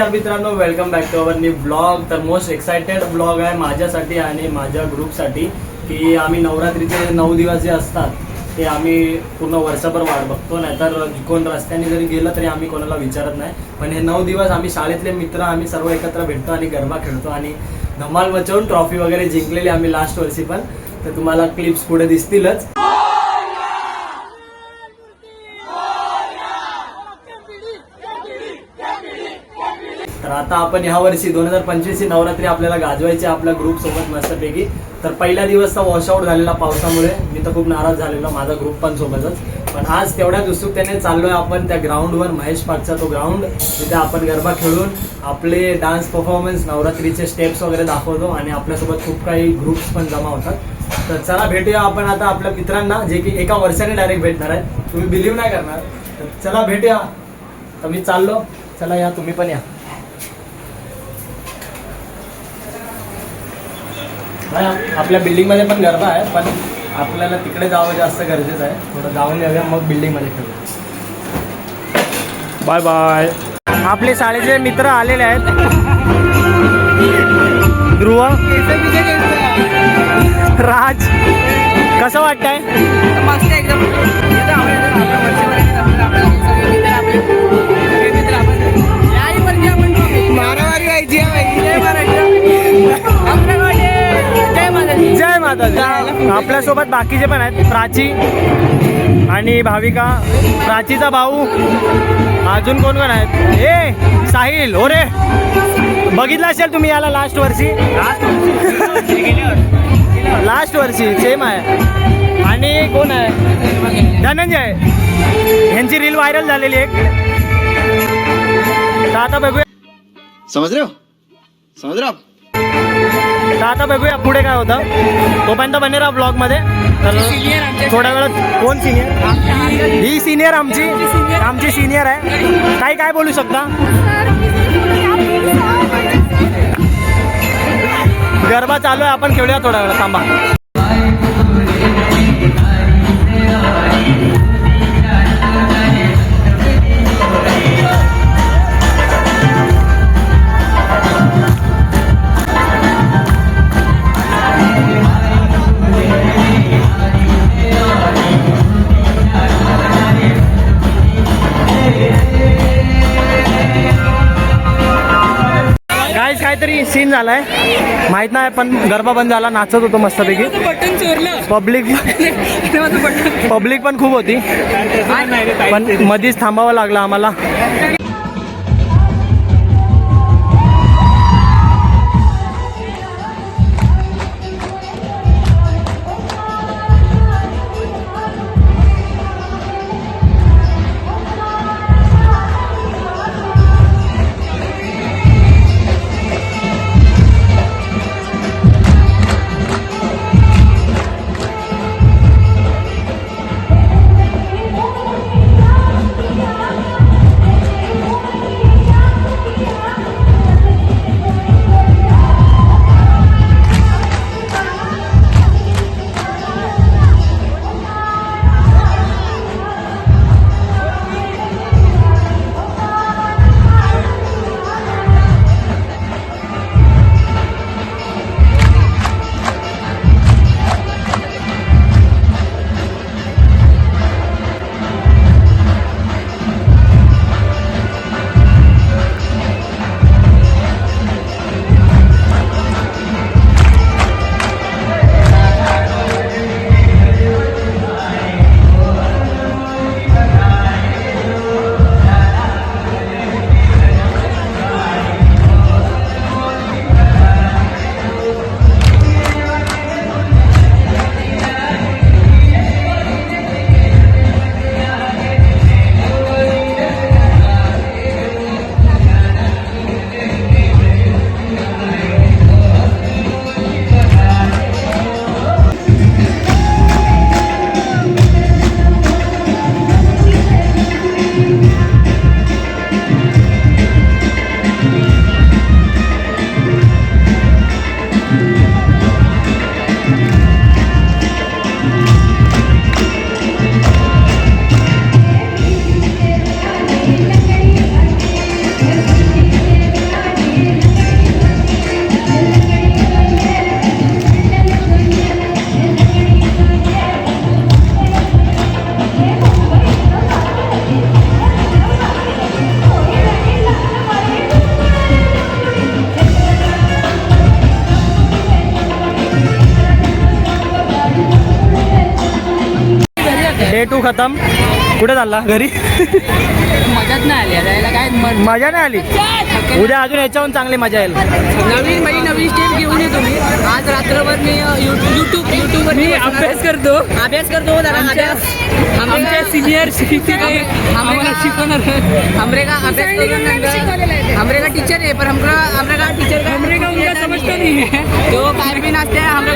नमस्कार मित्रांनो, welcome back to our new blog. तर मोस्ट एक्सायटेड ब्लॉग आहे माझ्यासाठी आणि माझ्या ग्रुपसाठी की आम्ही नवरात्रीचे 9 दिवस जे असतात ते आम्ही पूर्ण वर्षभर वाट बघतो. नाहीतर कोण रस्त्याने जरी गेलं तरी आम्ही कोणाला विचारत नाही. पण हे 9 दिवस आम्ही शाळेतले मित्र आम्ही सर्व एकत्र भेटतो आणि गरबा खेळतो आणि धमाल मचवून ट्रॉफी वगैरे जिंकलेली आम्ही लास्ट वर्षी पण. तर तुम्हाला क्लिप्स पुढे दिसतीलच. तर आता आपण ह्या वर्षी 2025 ची नवरात्री आपल्याला गाजवायची आपल्या ग्रुप सोबत मस्तपैकी. तर पहिल्या दिवसचा वॉशआउट झालेला पावसामुळे मी तर खूप नाराज झालेलो, माझा ग्रुप पण सोबतच. पण आज तेवढ्याच उत्सुकतेने चाललोय आपण त्या ग्राउंडवर, महेश पार्कचा तो ग्राउंड, तिथे आपण गरबा खेळून आपले डान्स परफॉर्मन्स, नवरात्रीचे स्टेप्स वगैरे दाखवतो आणि आपल्यासोबत खूप काही ग्रुप्स पण जमा होतात. तर चला भेटूया आपण आता आपल्या मित्रांना, जे की एका वर्षाने डायरेक्ट भेटणार आहे. तुम्ही बिलीव्ह नाही करणार. तर चला भेटूया. तर मी चाललो, चला या, तुम्ही पण या. आपल्या बिल्डिंगमध्ये पण गरबा आहे, पण आपल्याला तिकडे जावं जास्त गरजेचं आहे. थोडं जाऊन येऊया, मग बिल्डिंगमध्ये खेळू. Bye bye. आपले शाळेचे मित्र आलेले आहेत. ध्रुव, राज, कसं वाटतंय? मस्त एकदम. मारामारी व्हायची जय माता. आपल्यासोबत बाकीचे पण आहेत, प्राची आणि भाविका, प्राचीचा भाऊ, अजून कोण कोण आहेत? ए साहिल, हो रे, बघितलं असेल तुम्ही याला लास्ट वर्षी सेम आहे. आणि कोण आहे? धनंजय, यांची रील व्हायरल झालेली एक. तर आता बघूया, समझ रहे हो तर आता बघूया पुढे काय होतं. तोपर्यंत बने राहा ब्लॉग मध्ये. तर थोड्या वेळात. कोण सिनियर? ही सिनियर आमची सिनियर आहे. काय बोलू शकता? गरबा चालू आहे, आपण खेळूया थोड्या वेळा, थांबा. काहीतरी सीन झालाय, माहित नाही, पण गरबा बंद झाला. नाचत होतो मस्तपैकी. बटन चोरलं. पब्लिक पण खूप होती, पण मधीच थांबावं लागलं आम्हाला. डे 2 खतम. कुठे चालला घरी? मजाच नाही आली यायला काय मजा नाही आली. उद्या अजून याच्याहून चांगली मजा येईल. नवीन स्टेप घेऊन येतो मी. आज रात्रभर मी युट्यूबवर मी अभ्यास करतो जरा आमच्या सिनियर आम्हाला शिकवणार. हमरे का अभ्यास करून हमरे का टीचर है पर हमरे का टीचर का उनका समझता नहीं है. तो काय भी नाचते हैं हम